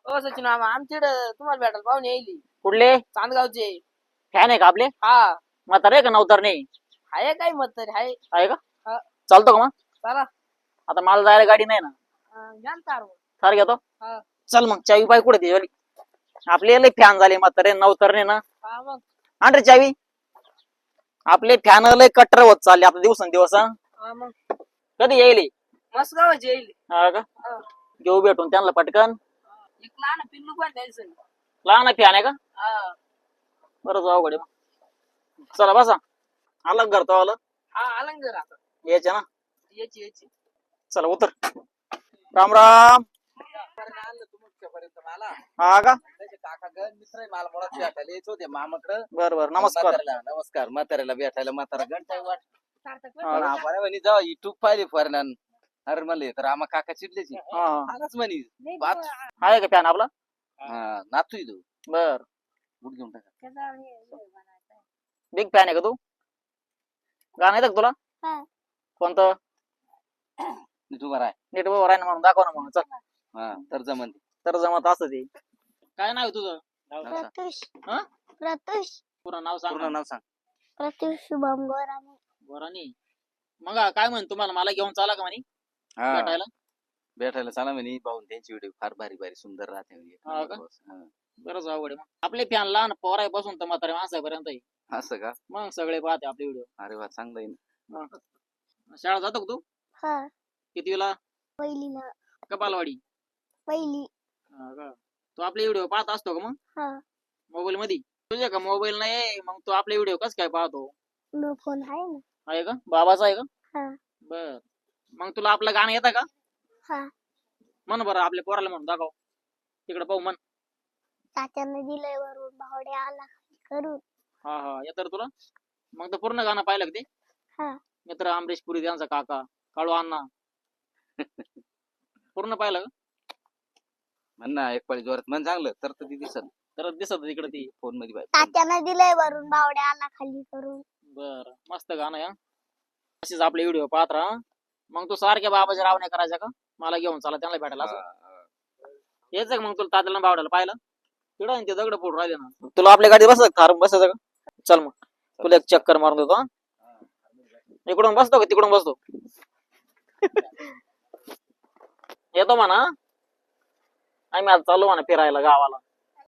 हो सचिन मामा आमच्याकडे तुम्हाला भेटायला पाहुणे येईल कुठले चांदगावचे. फॅन आहे का आपले? हा म्हातारे आहे का नवतर नाही आहे काय मत तरी आहे. आहे का? हा. चालतो का मग? चला आता मला जायला गाडी नाही ना. घ्या ना तार मग. थार घेतो. हा. चल मग चावी पाय कुठे ती आपले लय फॅन झाले म्हातारे नवतर नाही ना. हा मग आण रे चावी. आपले फॅन लय कट्टर होत चालले आता दिवसेंदिवस. हा मग कधी येईल? मस्त गावाचे येईल. हा का? हा. घेऊ भेटून त्यांना पटकन. एक लहान पिल्लू पण द्यायचं. लहान फॅन आहे का? हा बरं जाऊ गडे मग. चला बसा. आला घर तो आलं हा आला ना जरा आता. यायचे ना. याची चला उतर. राम राम. आणलं तुमच्यापर्यंत मला. हा का? त्याचे काका गण मित्र आहे मला मुळात भेटायला यायचं होते मामाकडं. बर बर नमस्कार. नमस्कार म्हाताऱ्याला भेटायला म्हातारा गण काय वाट हा का? आपण म्हणे जाऊ युट्यूब पाहिले फरनान. अरे म्हणले तर आम्हा काका चिडलेची हा, हा. आलाच म्हणे आहे का फॅन आपला? हा नातू तू बर बुट घेऊन टाका. बिग फॅन आहे का तू? गाणं येतं का तुला? कोणतं? तू बरा आहे. नीट बरोबर आहे ना म्हणून दाखव ना म्हणून. चल हा तर जमन तर जमत असत ते. काय नाव आहे तुझं? प्रत्युष हा? प्रत्युष पूर्ण नाव सांग. पूर्ण नाव सांग. प्रत्युष शुभम गोराने. गोरानी. मग काय म्हण तुम्हाला मला घेऊन चाला का म्हणे हा भेटायला? भेटायला चला म्हणे पाहून त्यांची व्हिडिओ फार भारी भारी सुंदर राहते हा का? हा. बरंच आवड आहे मग. आपले फॅन लहान पोरापासून तर म्हातारे माणसापर्यंत आहे. असं का? मग सगळे पाहते आपले व्हिडिओ. अरे वा चांगलं आहे ना. शाळा जातो का तू? हा कितवीला? पहिलीला का बालवाडी? पहिली. हा का? तू आपले व्हिडिओ पाहत असतो का मग हा मोबाईल मध्ये? तुझ्या का मोबाईल नाही मग तू आपले व्हिडिओ कस काय पाहतो? नो फोन आहे ना. आहे का? बाबाचा आहे का? हा बर. मग तुला आपलं गाणं येतं का? हा म्हण बरं आपल्या पोराला म्हणून दाखव. तिकडे पाहू म्हण. तात्याने दिलंय वरून भावड्या आला करून. हा हा येतं रे तुला? मग तर पूर्ण गाणं पाहिलं का ते? हा मित्र अमरीश पुरी त्यांचा काका काळू अण्णा पूर्ण पाहिलं का? म्हण ना एक पाळी जोरात म्हण चांगलं तर ती दिसत तर दिसत तिकडे ती. फोन मध्ये बाहेर. तात्याने दिलंय वरून भावड्या आला खाली करून. बर मस्त गाणं आहे. असेच आपले व्हिडिओ पाहत राहा. मग तू सारख्या बाबाच्या रावण्या करायच्या का? मला घेऊन चला त्यांना भेटायला असं. यायचं का मग तुला तात्याला बावड्याला पाहिलं? तिकडं ते दगड फोड राहिले ना. तुला आपल्या गाडी बसायचं का? चल मग तुला एक चक्कर मारून देतो. इकडून बसतो का तिकडून बसतो? येतो म्हणा. आम्ही आज चालू म्हणा फिरायला गावाला.